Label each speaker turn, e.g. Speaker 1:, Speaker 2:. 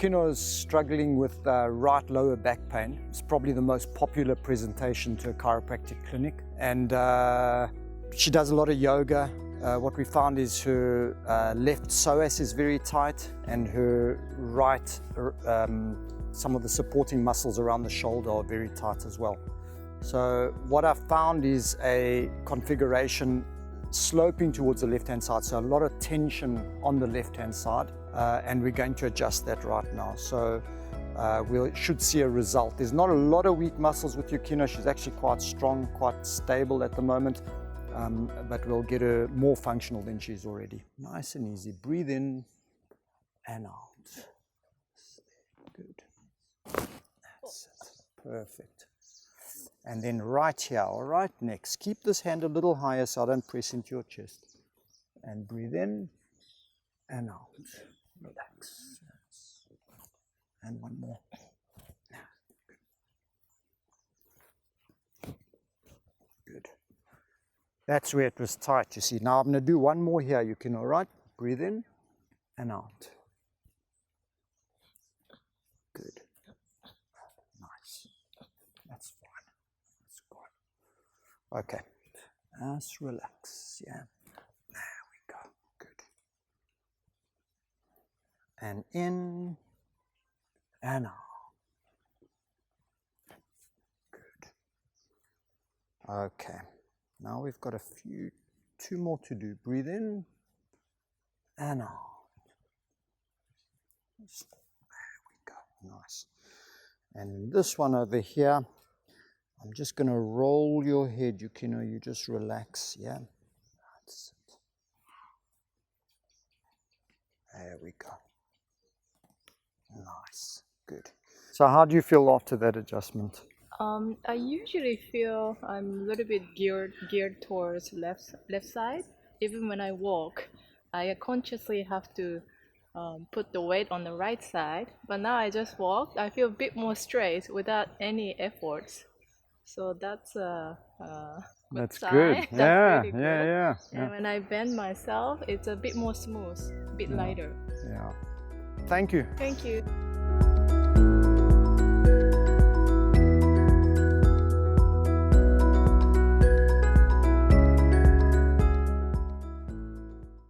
Speaker 1: Yukino is struggling with right lower back pain. It's probably the most popular presentation to a chiropractic clinic. And she does a lot of yoga. What we found is her left psoas is very tight, and her right, some of the supporting muscles around the shoulder are very tight as well. So what I found is a configuration sloping towards the left-hand side, so a lot of tension on the left-hand side, and we're going to adjust that right now. So we should see a result. There's not a lot of weak muscles with Yukino. She's actually quite strong, quite stable at the moment, but we'll get her more functional than she's already. Nice and easy. Breathe in and out. Good. That's it. Perfect. And then right here, all right, next. Keep this hand a little higher so I don't press into your chest. And breathe in and out. Relax. And one more. Good. That's where it was tight, you see. Now I'm going to do one more here. You can, all right? Breathe in and out. Good. Nice. That's fine. Okay, just relax, yeah. There we go, good. And in and out. Good. Okay, now we've got two more to do. Breathe in and out. There we go, nice. And this one over here, I'm just going to roll your head, Yukino, you just relax, yeah? That's it. There we go. Nice, good. So how do you feel after that adjustment?
Speaker 2: I usually feel I'm a little bit geared towards left side. Even when I walk, I consciously have to put the weight on the right side. But now I just walk, I feel a bit more straight without any efforts. So that's
Speaker 1: That's
Speaker 2: sign.
Speaker 1: good.
Speaker 2: That's
Speaker 1: Yeah,
Speaker 2: really good.
Speaker 1: yeah.
Speaker 2: And when I bend myself, it's a bit more smooth, a bit lighter.
Speaker 1: Yeah. Thank you.
Speaker 2: Thank you.